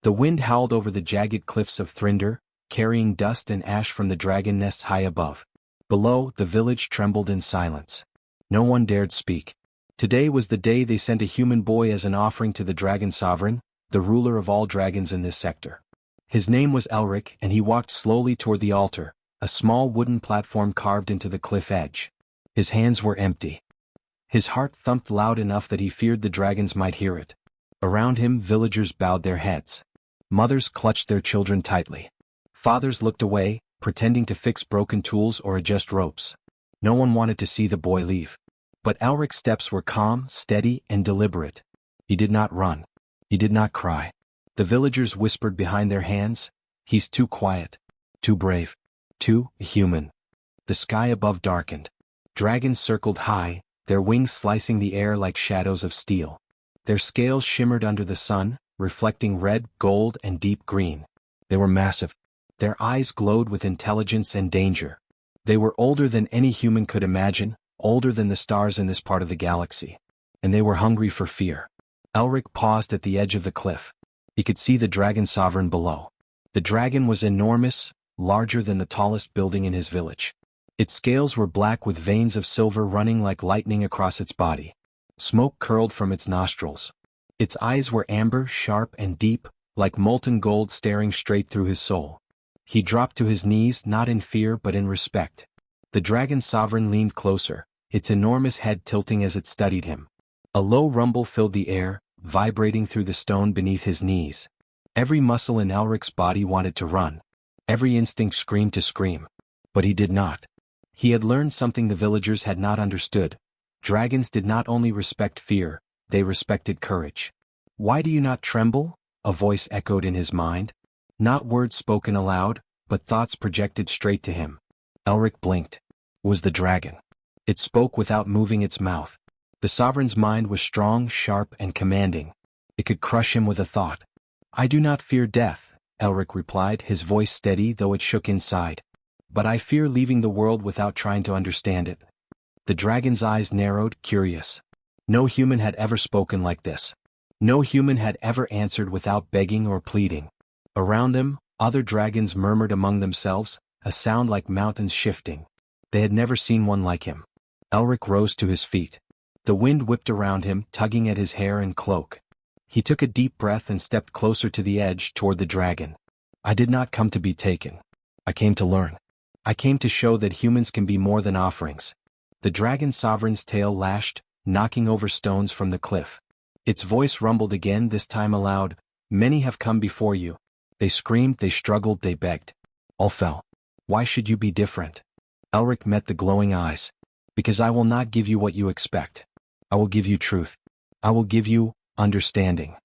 The wind howled over the jagged cliffs of Thrinder, carrying dust and ash from the dragon nests high above. Below, the village trembled in silence. No one dared speak. Today was the day they sent a human boy as an offering to the dragon sovereign, the ruler of all dragons in this sector. His name was Elric, and he walked slowly toward the altar, a small wooden platform carved into the cliff edge. His hands were empty. His heart thumped loud enough that he feared the dragons might hear it. Around him, villagers bowed their heads. Mothers clutched their children tightly. Fathers looked away, pretending to fix broken tools or adjust ropes. No one wanted to see the boy leave. But Elric's steps were calm, steady, and deliberate. He did not run. He did not cry. The villagers whispered behind their hands, "He's too quiet, too brave, too human." The sky above darkened. Dragons circled high, their wings slicing the air like shadows of steel. Their scales shimmered under the sun, reflecting red, gold, and deep green. They were massive. Their eyes glowed with intelligence and danger. They were older than any human could imagine, older than the stars in this part of the galaxy. And they were hungry for fear. Elric paused at the edge of the cliff. He could see the dragon sovereign below. The dragon was enormous, larger than the tallest building in his village. Its scales were black with veins of silver running like lightning across its body. Smoke curled from its nostrils. Its eyes were amber, sharp, and deep, like molten gold staring straight through his soul. He dropped to his knees not in fear but in respect. The dragon sovereign leaned closer, its enormous head tilting as it studied him. A low rumble filled the air, vibrating through the stone beneath his knees. Every muscle in Elric's body wanted to run. Every instinct screamed to scream. But he did not. He had learned something the villagers had not understood. Dragons did not only respect fear, they respected courage. "Why do you not tremble?" a voice echoed in his mind. Not words spoken aloud, but thoughts projected straight to him. Elric blinked. It was the dragon. It spoke without moving its mouth. The sovereign's mind was strong, sharp, and commanding. It could crush him with a thought. "I do not fear death," Elric replied, his voice steady though it shook inside. "But I fear leaving the world without trying to understand it." The dragon's eyes narrowed, curious. No human had ever spoken like this. No human had ever answered without begging or pleading. Around them, other dragons murmured among themselves, a sound like mountains shifting. They had never seen one like him. Elric rose to his feet. The wind whipped around him, tugging at his hair and cloak. He took a deep breath and stepped closer to the edge toward the dragon. "I did not come to be taken. I came to learn. I came to show that humans can be more than offerings." The dragon sovereign's tail lashed, knocking over stones from the cliff. Its voice rumbled again, this time aloud. "Many have come before you. They screamed, they struggled, they begged. All fell. Why should you be different?" Elric met the glowing eyes. "Because I will not give you what you expect. I will give you truth. I will give you understanding."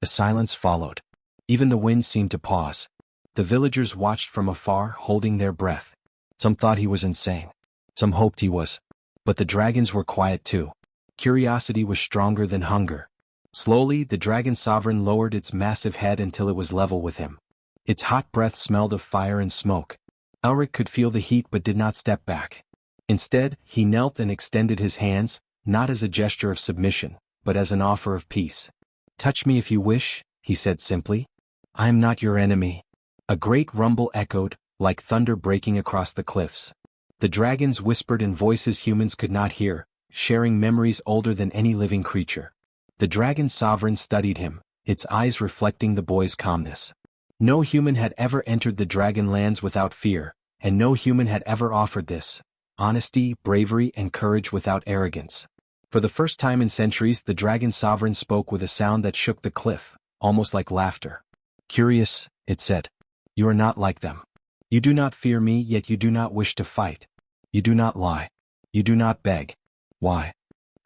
A silence followed. Even the wind seemed to pause. The villagers watched from afar, holding their breath. Some thought he was insane. Some hoped he was. But the dragons were quiet too. Curiosity was stronger than hunger. Slowly, the dragon sovereign lowered its massive head until it was level with him. Its hot breath smelled of fire and smoke. Elric could feel the heat but did not step back. Instead, he knelt and extended his hands, not as a gesture of submission, but as an offer of peace. "Touch me if you wish," he said simply. "I am not your enemy." A great rumble echoed, like thunder breaking across the cliffs. The dragons whispered in voices humans could not hear, sharing memories older than any living creature. The dragon sovereign studied him, its eyes reflecting the boy's calmness. No human had ever entered the dragon lands without fear, and no human had ever offered this: honesty, bravery, and courage without arrogance. For the first time in centuries, the dragon sovereign spoke with a sound that shook the cliff, almost like laughter. "Curious," it said. "You are not like them. You do not fear me, yet you do not wish to fight. You do not lie. You do not beg. Why?"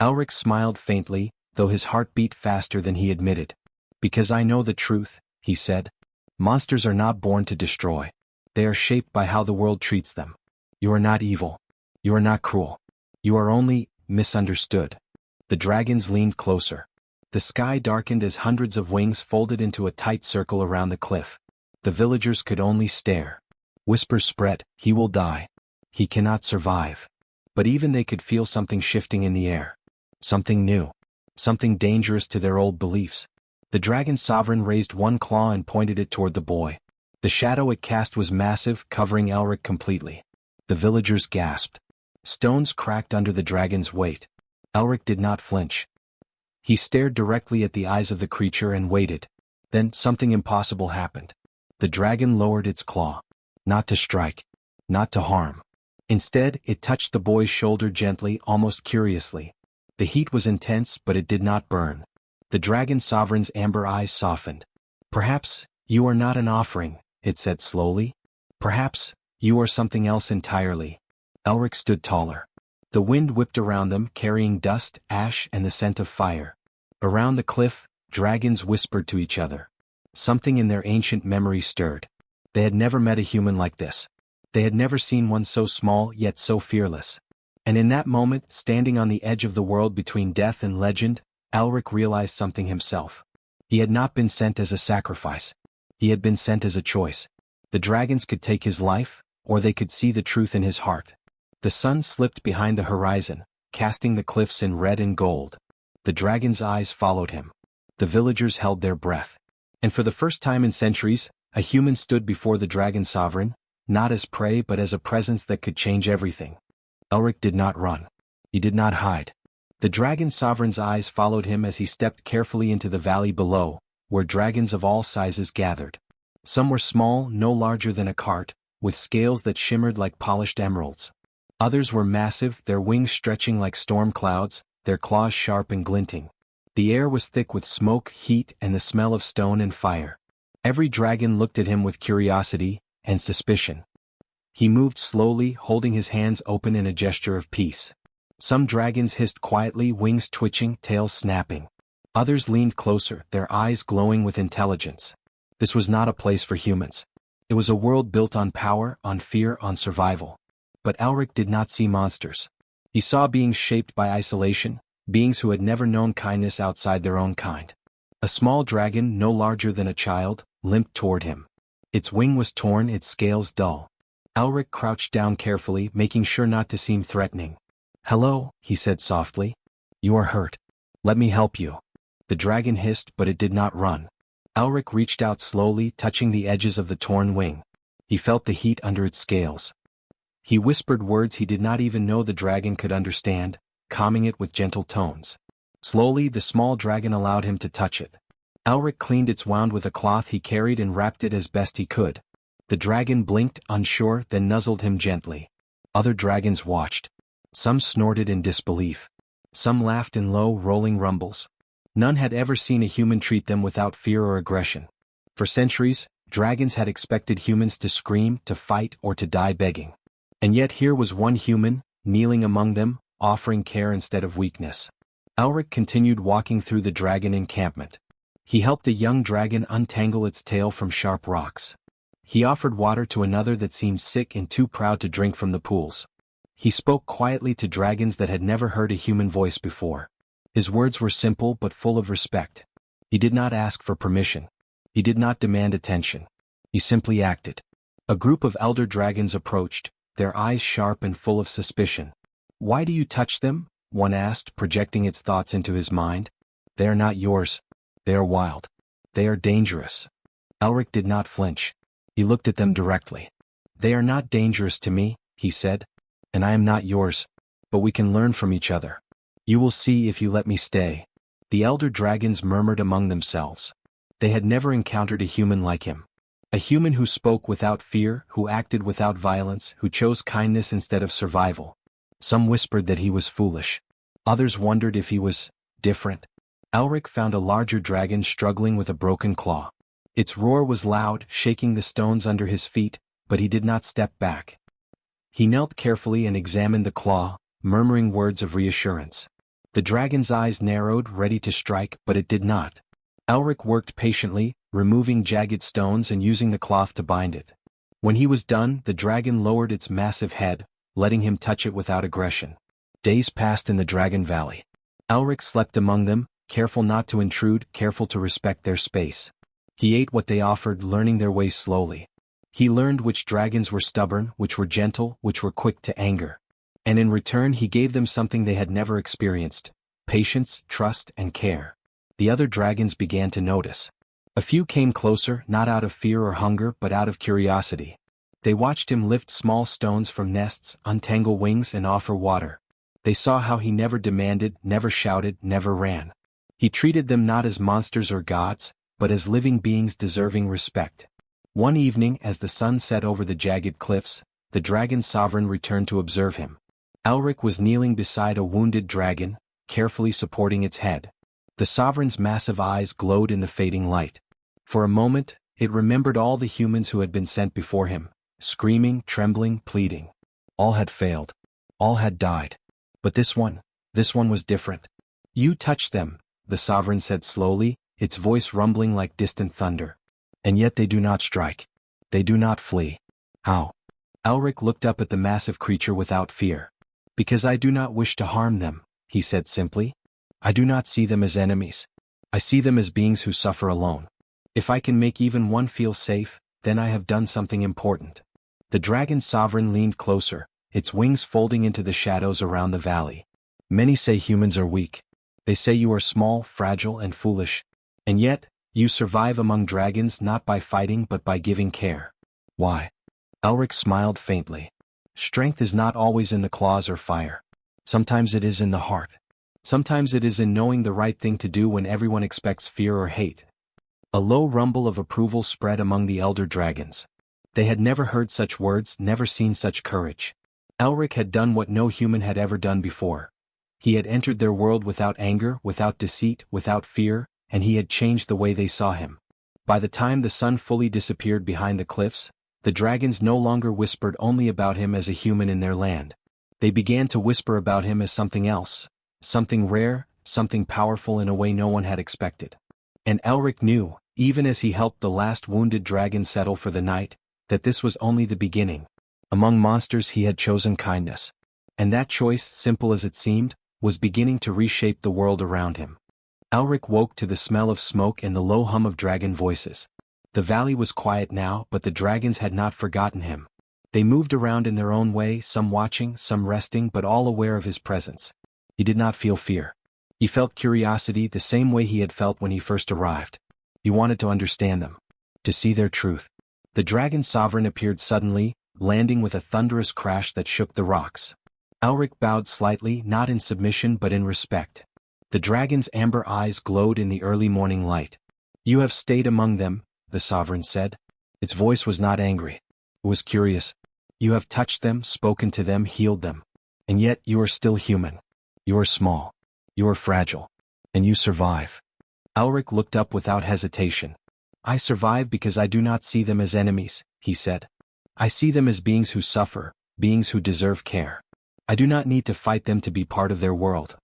Elric smiled faintly, though his heart beat faster than he admitted. "Because I know the truth," he said. "Monsters are not born to destroy. They are shaped by how the world treats them. You are not evil. You are not cruel. You are only misunderstood." The dragons leaned closer. The sky darkened as hundreds of wings folded into a tight circle around the cliff. The villagers could only stare. Whispers spread, "He will die. He cannot survive." But even they could feel something shifting in the air. Something new. Something dangerous to their old beliefs. The The dragon sovereign raised one claw and pointed it toward the boy. The shadow it cast was massive, covering Elric completely. The villagers gasped. Stones cracked under the dragon's weight. Elric did not flinch. He stared directly at the eyes of the creature and waited. Then something impossible happened. The dragon lowered its claw. Not to strike. Not to harm. Instead, it touched the boy's shoulder gently, almost curiously. The heat was intense, but it did not burn. The dragon sovereign's amber eyes softened. "Perhaps, you are not an offering," it said slowly. "Perhaps, you are something else entirely." Elric stood taller. The wind whipped around them, carrying dust, ash, and the scent of fire. Around the cliff, dragons whispered to each other. Something in their ancient memory stirred. They had never met a human like this. They had never seen one so small yet so fearless. And in that moment, standing on the edge of the world between death and legend, Elric realized something himself. He had not been sent as a sacrifice. He had been sent as a choice. The dragons could take his life, or they could see the truth in his heart. The sun slipped behind the horizon, casting the cliffs in red and gold. The dragon's eyes followed him. The villagers held their breath. And for the first time in centuries, a human stood before the dragon sovereign, not as prey but as a presence that could change everything. Elric did not run. He did not hide. The dragon sovereign's eyes followed him as he stepped carefully into the valley below, where dragons of all sizes gathered. Some were small, no larger than a cart, with scales that shimmered like polished emeralds. Others were massive, their wings stretching like storm clouds, their claws sharp and glinting. The air was thick with smoke, heat, and the smell of stone and fire. Every dragon looked at him with curiosity and suspicion. He moved slowly, holding his hands open in a gesture of peace. Some dragons hissed quietly, wings twitching, tails snapping. Others leaned closer, their eyes glowing with intelligence. This was not a place for humans. It was a world built on power, on fear, on survival. But Elric did not see monsters. He saw beings shaped by isolation, beings who had never known kindness outside their own kind. A small dragon, no larger than a child, limped toward him. Its wing was torn, its scales dull. Elric crouched down carefully, making sure not to seem threatening. "Hello," he said softly. "You are hurt. Let me help you." The dragon hissed, but it did not run. Elric reached out slowly, touching the edges of the torn wing. He felt the heat under its scales. He whispered words he did not even know the dragon could understand, calming it with gentle tones. Slowly, the small dragon allowed him to touch it. Elric cleaned its wound with a cloth he carried and wrapped it as best he could. The dragon blinked, unsure, then nuzzled him gently. Other dragons watched. Some snorted in disbelief. Some laughed in low, rolling rumbles. None had ever seen a human treat them without fear or aggression. For centuries, dragons had expected humans to scream, to fight, or to die begging. And yet here was one human, kneeling among them, offering care instead of weakness. Elric continued walking through the dragon encampment. He helped a young dragon untangle its tail from sharp rocks. He offered water to another that seemed sick and too proud to drink from the pools. He spoke quietly to dragons that had never heard a human voice before. His words were simple but full of respect. He did not ask for permission. He did not demand attention. He simply acted. A group of elder dragons approached, their eyes sharp and full of suspicion. "Why do you touch them?" one asked, projecting its thoughts into his mind. "They are not yours. They are wild. They are dangerous." Elric did not flinch. He looked at them directly. "They are not dangerous to me," he said, "and I am not yours. But we can learn from each other. You will see if you let me stay." The elder dragons murmured among themselves. They had never encountered a human like him. A human who spoke without fear, who acted without violence, who chose kindness instead of survival. Some whispered that he was foolish. Others wondered if he was different. Elric found a larger dragon struggling with a broken claw. Its roar was loud, shaking the stones under his feet, but he did not step back. He knelt carefully and examined the claw, murmuring words of reassurance. The dragon's eyes narrowed, ready to strike, but it did not. Elric worked patiently, removing jagged stones and using the cloth to bind it. When he was done, the dragon lowered its massive head, letting him touch it without aggression. Days passed in the Dragon Valley. Elric slept among them, careful not to intrude, careful to respect their space. He ate what they offered, learning their ways slowly. He learned which dragons were stubborn, which were gentle, which were quick to anger. And in return he gave them something they had never experienced: patience, trust, and care. The other dragons began to notice. A few came closer, not out of fear or hunger but out of curiosity. They watched him lift small stones from nests, untangle wings and offer water. They saw how he never demanded, never shouted, never ran. He treated them not as monsters or gods, but as living beings deserving respect. One evening, as the sun set over the jagged cliffs, the dragon sovereign returned to observe him. Elric was kneeling beside a wounded dragon, carefully supporting its head. The sovereign's massive eyes glowed in the fading light. For a moment, it remembered all the humans who had been sent before him, screaming, trembling, pleading. All had failed. All had died. But this one was different. You touched them, the sovereign said slowly, its voice rumbling like distant thunder. And yet they do not strike. They do not flee. How? Elric looked up at the massive creature without fear. Because I do not wish to harm them, he said simply. I do not see them as enemies. I see them as beings who suffer alone. If I can make even one feel safe, then I have done something important. The dragon sovereign leaned closer, its wings folding into the shadows around the valley. Many say humans are weak. They say you are small, fragile, and foolish. And yet, you survive among dragons not by fighting but by giving care. Why? Elric smiled faintly. Strength is not always in the claws or fire. Sometimes it is in the heart. Sometimes it is in knowing the right thing to do when everyone expects fear or hate. A low rumble of approval spread among the elder dragons. They had never heard such words, never seen such courage. Elric had done what no human had ever done before. He had entered their world without anger, without deceit, without fear, and he had changed the way they saw him. By the time the sun fully disappeared behind the cliffs, the dragons no longer whispered only about him as a human in their land. They began to whisper about him as something else, something rare, something powerful in a way no one had expected. And Elric knew, even as he helped the last wounded dragon settle for the night, that this was only the beginning. Among monsters he had chosen kindness. And that choice, simple as it seemed, was beginning to reshape the world around him. Elric woke to the smell of smoke and the low hum of dragon voices. The valley was quiet now, but the dragons had not forgotten him. They moved around in their own way, some watching, some resting, but all aware of his presence. He did not feel fear. He felt curiosity the same way he had felt when he first arrived. He wanted to understand them, to see their truth. The dragon sovereign appeared suddenly, landing with a thunderous crash that shook the rocks. Elric bowed slightly, not in submission but in respect. The dragon's amber eyes glowed in the early morning light. You have stayed among them, the sovereign said. Its voice was not angry. It was curious. You have touched them, spoken to them, healed them. And yet you are still human. You are small. You are fragile. And you survive. Elric looked up without hesitation. I survive because I do not see them as enemies, he said. I see them as beings who suffer, beings who deserve care. I do not need to fight them to be part of their world.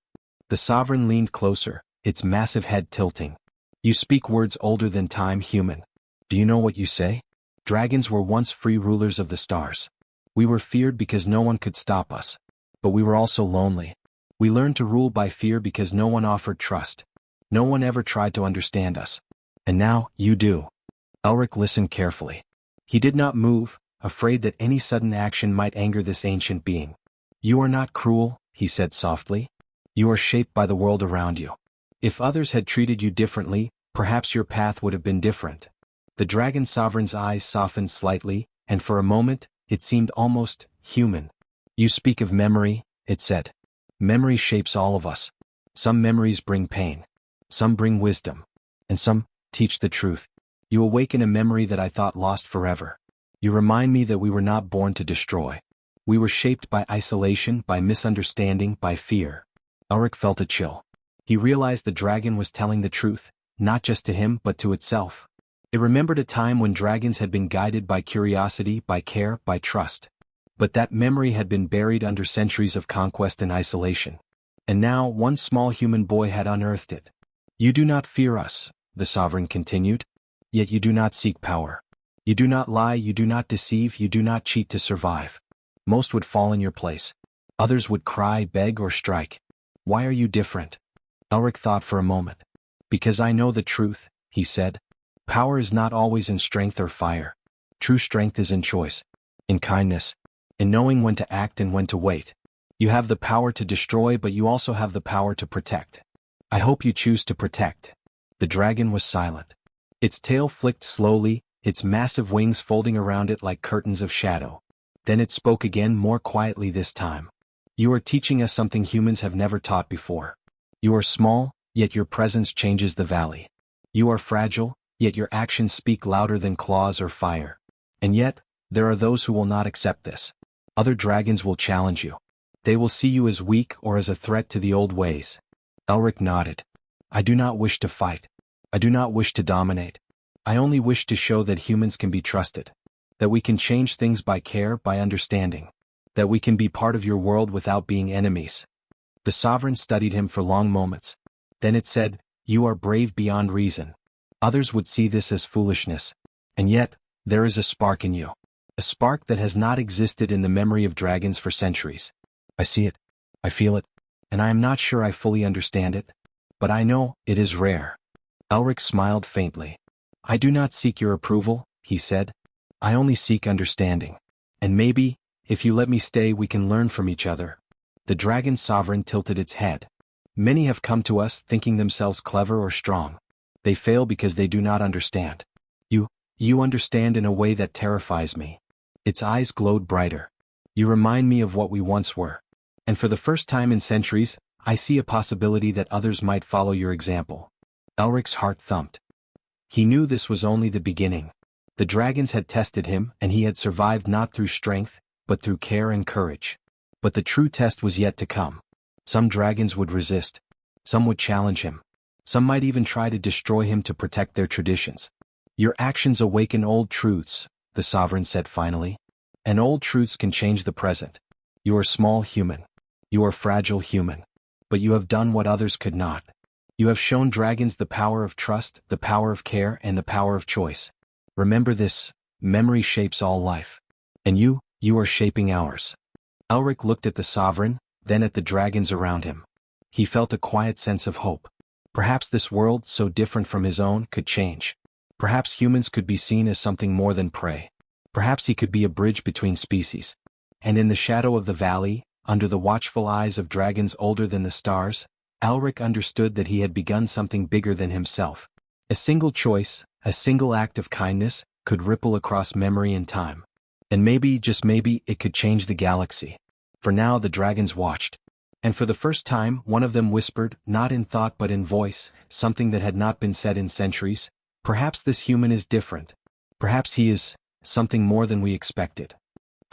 The sovereign leaned closer, its massive head tilting. You speak words older than time, human. Do you know what you say? Dragons were once free rulers of the stars. We were feared because no one could stop us. But we were also lonely. We learned to rule by fear because no one offered trust. No one ever tried to understand us. And now, you do. Elric listened carefully. He did not move, afraid that any sudden action might anger this ancient being. You are not cruel, he said softly. You are shaped by the world around you. If others had treated you differently, perhaps your path would have been different. The dragon sovereign's eyes softened slightly, and for a moment, it seemed almost human. You speak of memory, it said. Memory shapes all of us. Some memories bring pain. Some bring wisdom. And some teach the truth. You awaken a memory that I thought lost forever. You remind me that we were not born to destroy. We were shaped by isolation, by misunderstanding, by fear. Elric felt a chill. He realized the dragon was telling the truth, not just to him but to itself. It remembered a time when dragons had been guided by curiosity, by care, by trust. But that memory had been buried under centuries of conquest and isolation. And now one small human boy had unearthed it. You do not fear us, the sovereign continued. Yet you do not seek power. You do not lie, you do not deceive, you do not cheat to survive. Most would fall in your place. Others would cry, beg, or strike. Why are you different? Elric thought for a moment. Because I know the truth, he said. Power is not always in strength or fire. True strength is in choice, in kindness, in knowing when to act and when to wait. You have the power to destroy, but you also have the power to protect. I hope you choose to protect. The dragon was silent. Its tail flicked slowly, its massive wings folding around it like curtains of shadow. Then it spoke again, more quietly this time. You are teaching us something humans have never taught before. You are small, yet your presence changes the valley. You are fragile, yet your actions speak louder than claws or fire. And yet, there are those who will not accept this. Other dragons will challenge you. They will see you as weak or as a threat to the old ways. Elric nodded. I do not wish to fight. I do not wish to dominate. I only wish to show that humans can be trusted. That we can change things by care, by understanding. That we can be part of your world without being enemies. The sovereign studied him for long moments. Then it said, You are brave beyond reason. Others would see this as foolishness. And yet, there is a spark in you. A spark that has not existed in the memory of dragons for centuries. I see it. I feel it. And I am not sure I fully understand it. But I know it is rare. Elric smiled faintly. I do not seek your approval, he said. I only seek understanding. And maybe, if you let me stay, we can learn from each other. The dragon sovereign tilted its head. Many have come to us thinking themselves clever or strong. They fail because they do not understand. You understand in a way that terrifies me. Its eyes glowed brighter. You remind me of what we once were. And for the first time in centuries, I see a possibility that others might follow your example. Elric's heart thumped. He knew this was only the beginning. The dragons had tested him, and he had survived not through strength, but through care and courage. But the true test was yet to come. Some dragons would resist. Some would challenge him. Some might even try to destroy him to protect their traditions. Your actions awaken old truths, the sovereign said finally. And old truths can change the present. You are small human. You are fragile human. But you have done what others could not. You have shown dragons the power of trust, the power of care, and the power of choice. Remember this, memory shapes all life. And you are shaping ours. Elric looked at the sovereign, then at the dragons around him. He felt a quiet sense of hope. Perhaps this world, so different from his own, could change. Perhaps humans could be seen as something more than prey. Perhaps he could be a bridge between species. And in the shadow of the valley, under the watchful eyes of dragons older than the stars, Elric understood that he had begun something bigger than himself. A single choice, a single act of kindness, could ripple across memory and time. And maybe, just maybe, it could change the galaxy. For now the dragons watched. And for the first time, one of them whispered, not in thought but in voice, something that had not been said in centuries. Perhaps this human is different. Perhaps he is something more than we expected.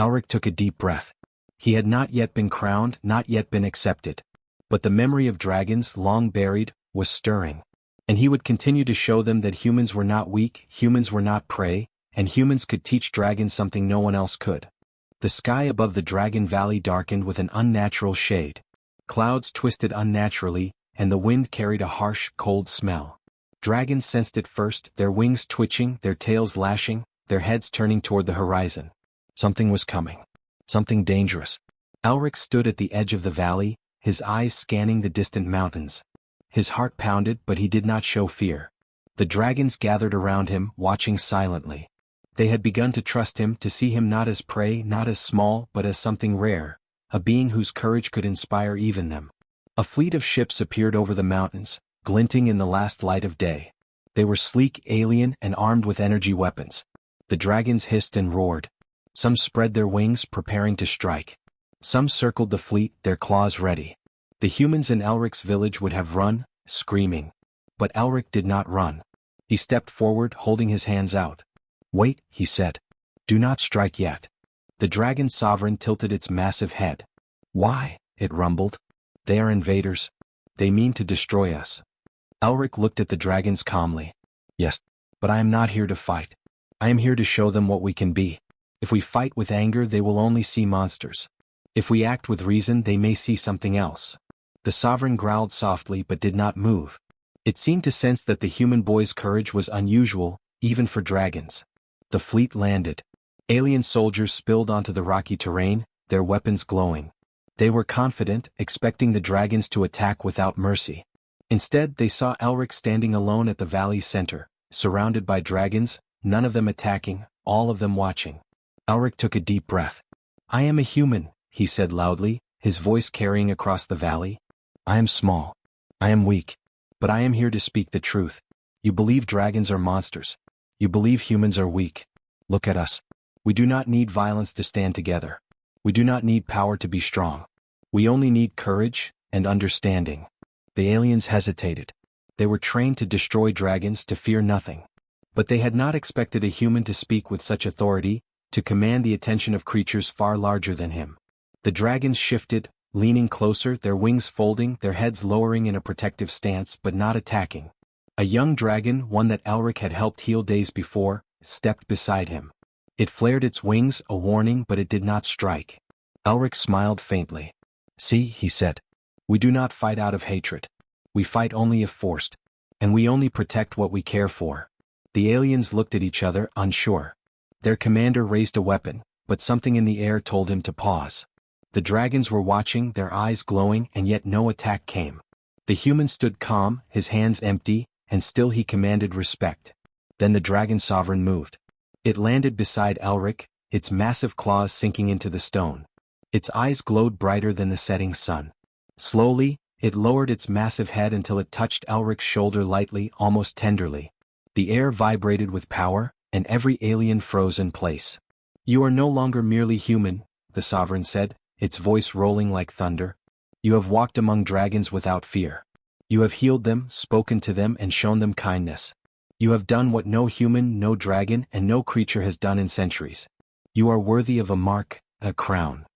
Elric took a deep breath. He had not yet been crowned, not yet been accepted. But the memory of dragons, long buried, was stirring. And he would continue to show them that humans were not weak, humans were not prey, and humans could teach dragons something no one else could. The sky above the Dragon Valley darkened with an unnatural shade. Clouds twisted unnaturally, and the wind carried a harsh, cold smell. Dragons sensed it first, their wings twitching, their tails lashing, their heads turning toward the horizon. Something was coming. Something dangerous. Elric stood at the edge of the valley, his eyes scanning the distant mountains. His heart pounded, but he did not show fear. The dragons gathered around him, watching silently. They had begun to trust him, to see him not as prey, not as small, but as something rare, a being whose courage could inspire even them. A fleet of ships appeared over the mountains, glinting in the last light of day. They were sleek, alien, and armed with energy weapons. The dragons hissed and roared. Some spread their wings, preparing to strike. Some circled the fleet, their claws ready. The humans in Elric's village would have run, screaming. But Elric did not run. He stepped forward, holding his hands out. Wait, he said. Do not strike yet. The dragon sovereign tilted its massive head. Why? It rumbled. They are invaders. They mean to destroy us. Elric looked at the dragons calmly. Yes, but I am not here to fight. I am here to show them what we can be. If we fight with anger, they will only see monsters. If we act with reason, they may see something else. The sovereign growled softly but did not move. It seemed to sense that the human boy's courage was unusual, even for dragons. The fleet landed. Alien soldiers spilled onto the rocky terrain, their weapons glowing. They were confident, expecting the dragons to attack without mercy. Instead, they saw Elric standing alone at the valley's center, surrounded by dragons, none of them attacking, all of them watching. Elric took a deep breath. I am a human, he said loudly, his voice carrying across the valley. I am small. I am weak. But I am here to speak the truth. You believe dragons are monsters. You believe humans are weak. Look at us. We do not need violence to stand together. We do not need power to be strong. We only need courage and understanding. The aliens hesitated. They were trained to destroy dragons, to fear nothing. But they had not expected a human to speak with such authority, to command the attention of creatures far larger than him. The dragons shifted, leaning closer, their wings folding, their heads lowering in a protective stance but not attacking. A young dragon, one that Elric had helped heal days before, stepped beside him. It flared its wings, a warning, but it did not strike. Elric smiled faintly. "See," he said. "We do not fight out of hatred. We fight only if forced. And we only protect what we care for." The aliens looked at each other, unsure. Their commander raised a weapon, but something in the air told him to pause. The dragons were watching, their eyes glowing, and yet no attack came. The human stood calm, his hands empty, and still he commanded respect. Then the dragon sovereign moved. It landed beside Elric, its massive claws sinking into the stone. Its eyes glowed brighter than the setting sun. Slowly, it lowered its massive head until it touched Elric's shoulder lightly, almost tenderly. The air vibrated with power, and every alien froze in place. "You are no longer merely human," the sovereign said, its voice rolling like thunder. "You have walked among dragons without fear. You have healed them, spoken to them, and shown them kindness. You have done what no human, no dragon, and no creature has done in centuries. You are worthy of a mark, a crown."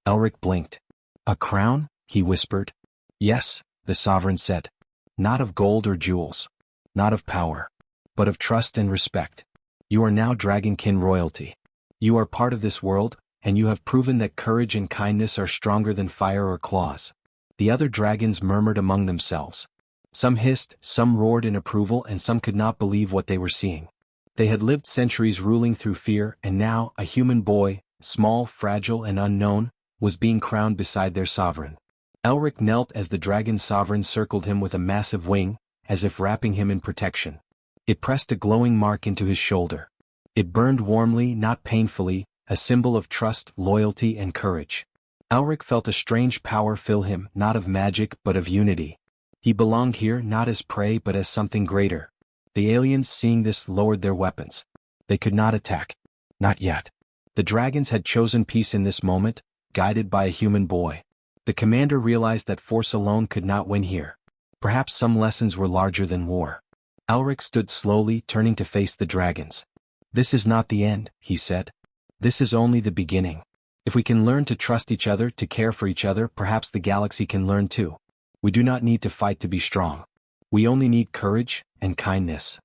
Elric blinked. "A crown?" he whispered. "Yes," the sovereign said. "Not of gold or jewels. Not of power. But of trust and respect. You are now dragonkin royalty. You are part of this world, and you have proven that courage and kindness are stronger than fire or claws." The other dragons murmured among themselves. Some hissed, some roared in approval, and some could not believe what they were seeing. They had lived centuries ruling through fear, and now, a human boy, small, fragile, and unknown, was being crowned beside their sovereign. Elric knelt as the dragon sovereign circled him with a massive wing, as if wrapping him in protection. It pressed a glowing mark into his shoulder. It burned warmly, not painfully, a symbol of trust, loyalty, and courage. Elric felt a strange power fill him, not of magic but of unity. He belonged here not as prey but as something greater. The aliens, seeing this, lowered their weapons. They could not attack. Not yet. The dragons had chosen peace in this moment, guided by a human boy. The commander realized that force alone could not win here. Perhaps some lessons were larger than war. Elric stood slowly, turning to face the dragons. "This is not the end," he said. "This is only the beginning. If we can learn to trust each other, to care for each other, perhaps the galaxy can learn too. We do not need to fight to be strong. We only need courage and kindness."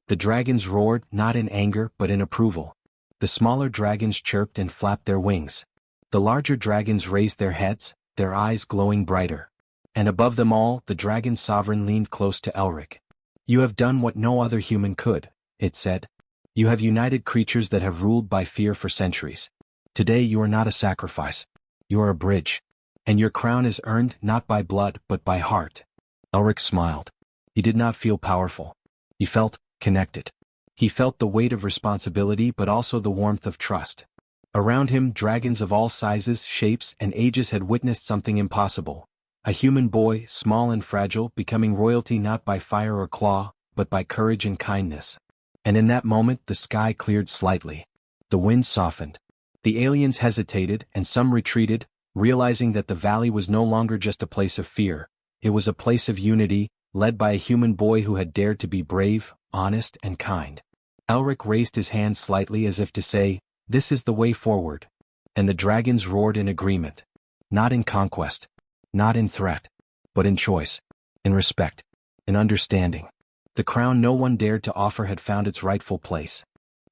The dragons roared, not in anger but in approval. The smaller dragons chirped and flapped their wings. The larger dragons raised their heads, their eyes glowing brighter. And above them all, the dragon sovereign leaned close to Elric. "You have done what no other human could," it said. "You have united creatures that have ruled by fear for centuries. Today you are not a sacrifice. You are a bridge. And your crown is earned not by blood but by heart." Elric smiled. He did not feel powerful. He felt connected. He felt the weight of responsibility but also the warmth of trust. Around him, dragons of all sizes, shapes, and ages had witnessed something impossible. A human boy, small and fragile, becoming royalty not by fire or claw, but by courage and kindness. And in that moment the sky cleared slightly. The wind softened. The aliens hesitated, and some retreated, realizing that the valley was no longer just a place of fear. It was a place of unity, led by a human boy who had dared to be brave, honest, and kind. Elric raised his hand slightly as if to say, "This is the way forward." And the dragons roared in agreement. Not in conquest. Not in threat. But in choice. In respect. In understanding. The crown no one dared to offer had found its rightful place.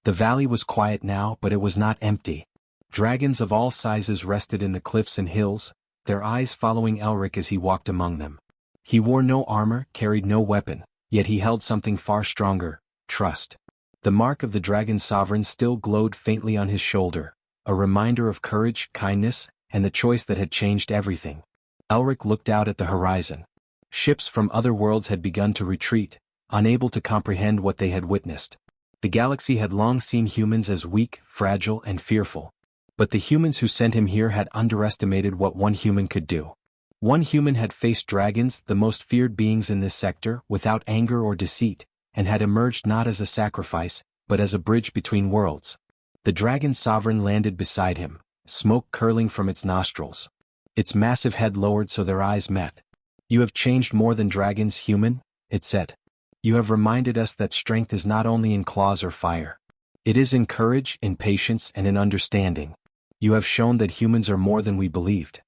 The valley was quiet now, but it was not empty. Dragons of all sizes rested in the cliffs and hills, their eyes following Elric as he walked among them. He wore no armor, carried no weapon, yet he held something far stronger, trust. The mark of the dragon sovereign still glowed faintly on his shoulder, a reminder of courage, kindness, and the choice that had changed everything. Elric looked out at the horizon. Ships from other worlds had begun to retreat, unable to comprehend what they had witnessed. The galaxy had long seen humans as weak, fragile, and fearful. But the humans who sent him here had underestimated what one human could do. One human had faced dragons, the most feared beings in this sector, without anger or deceit, and had emerged not as a sacrifice, but as a bridge between worlds. The dragon sovereign landed beside him, smoke curling from its nostrils. Its massive head lowered so their eyes met. "You have changed more than dragons, human," it said. "You have reminded us that strength is not only in claws or fire. It is in courage, in patience, and in understanding. You have shown that humans are more than we believed."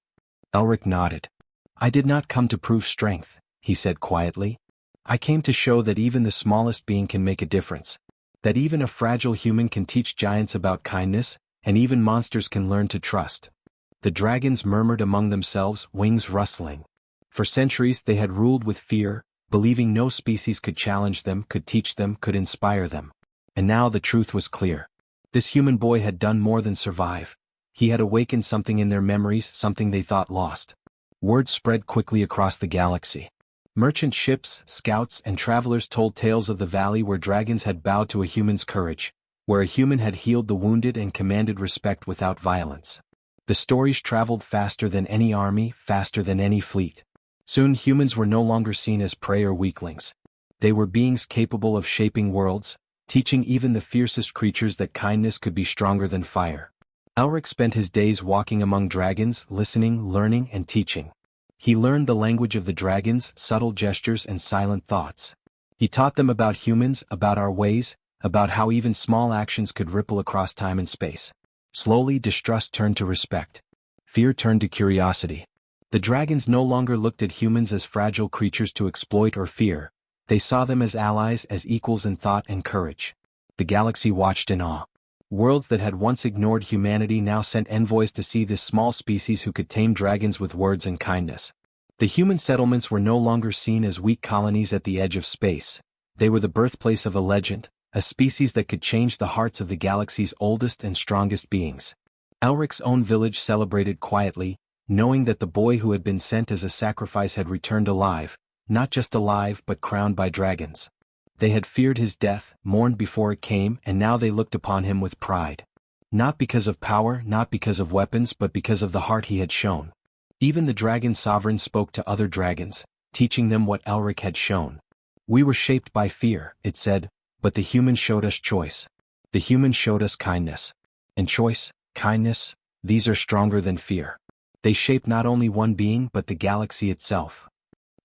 Elric nodded. "I did not come to prove strength," he said quietly. "I came to show that even the smallest being can make a difference. That even a fragile human can teach giants about kindness, and even monsters can learn to trust." The dragons murmured among themselves, wings rustling. For centuries they had ruled with fear, believing no species could challenge them, could teach them, could inspire them. And now the truth was clear. This human boy had done more than survive. He had awakened something in their memories, something they thought lost. Word spread quickly across the galaxy. Merchant ships, scouts, and travelers told tales of the valley where dragons had bowed to a human's courage, where a human had healed the wounded and commanded respect without violence. The stories traveled faster than any army, faster than any fleet. Soon humans were no longer seen as prey or weaklings. They were beings capable of shaping worlds, teaching even the fiercest creatures that kindness could be stronger than fire. Elric spent his days walking among dragons, listening, learning, and teaching. He learned the language of the dragons, subtle gestures and silent thoughts. He taught them about humans, about our ways, about how even small actions could ripple across time and space. Slowly distrust turned to respect. Fear turned to curiosity. The dragons no longer looked at humans as fragile creatures to exploit or fear. They saw them as allies, as equals in thought and courage. The galaxy watched in awe. Worlds that had once ignored humanity now sent envoys to see this small species who could tame dragons with words and kindness. The human settlements were no longer seen as weak colonies at the edge of space. They were the birthplace of a legend, a species that could change the hearts of the galaxy's oldest and strongest beings. Elric's own village celebrated quietly, knowing that the boy who had been sent as a sacrifice had returned alive, not just alive but crowned by dragons. They had feared his death, mourned before it came, and now they looked upon him with pride. Not because of power, not because of weapons, but because of the heart he had shown. Even the dragon sovereign spoke to other dragons, teaching them what Elric had shown. "We were shaped by fear," it said, "but the human showed us choice. The human showed us kindness. And choice, kindness, these are stronger than fear. They shape not only one being but the galaxy itself."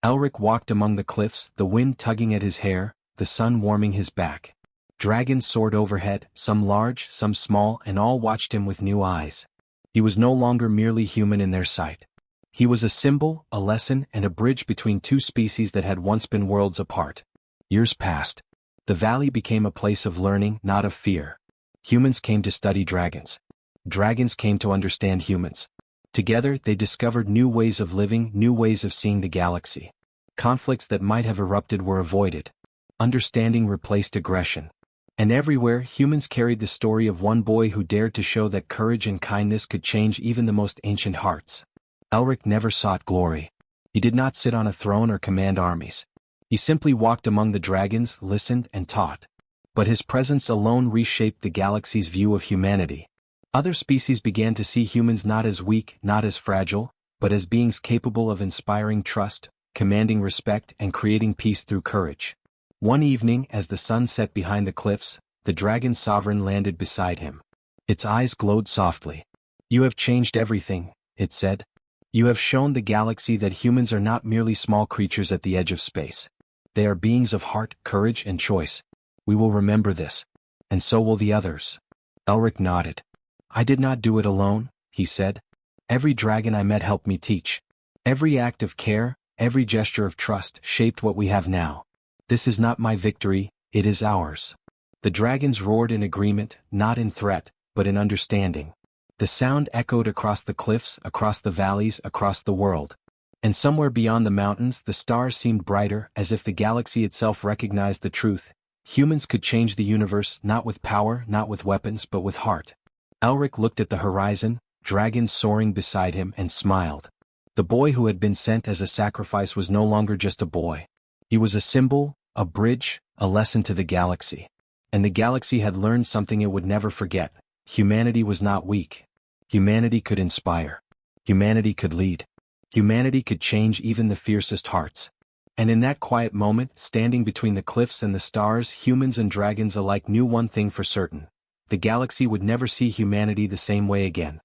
Elric walked among the cliffs, the wind tugging at his hair, the sun warming his back. Dragons soared overhead, some large, some small, and all watched him with new eyes. He was no longer merely human in their sight. He was a symbol, a lesson, and a bridge between two species that had once been worlds apart. Years passed. The valley became a place of learning, not of fear. Humans came to study dragons. Dragons came to understand humans. Together they discovered new ways of living, new ways of seeing the galaxy. Conflicts that might have erupted were avoided. Understanding replaced aggression. And everywhere humans carried the story of one boy who dared to show that courage and kindness could change even the most ancient hearts. Elric never sought glory. He did not sit on a throne or command armies. He simply walked among the dragons, listened, and taught. But his presence alone reshaped the galaxy's view of humanity. Other species began to see humans not as weak, not as fragile, but as beings capable of inspiring trust, commanding respect, and creating peace through courage. One evening, as the sun set behind the cliffs, the dragon sovereign landed beside him. Its eyes glowed softly. "You have changed everything," it said. "You have shown the galaxy that humans are not merely small creatures at the edge of space. They are beings of heart, courage, and choice. We will remember this. And so will the others." Elric nodded. "I did not do it alone," he said. "Every dragon I met helped me teach. Every act of care, every gesture of trust shaped what we have now. This is not my victory, it is ours." The dragons roared in agreement, not in threat, but in understanding. The sound echoed across the cliffs, across the valleys, across the world. And somewhere beyond the mountains the stars seemed brighter, as if the galaxy itself recognized the truth. Humans could change the universe, not with power, not with weapons, but with heart. Elric looked at the horizon, dragons soaring beside him, and smiled. The boy who had been sent as a sacrifice was no longer just a boy. He was a symbol, a bridge, a lesson to the galaxy. And the galaxy had learned something it would never forget. Humanity was not weak. Humanity could inspire. Humanity could lead. Humanity could change even the fiercest hearts. And in that quiet moment, standing between the cliffs and the stars, humans and dragons alike knew one thing for certain. The galaxy would never see humanity the same way again.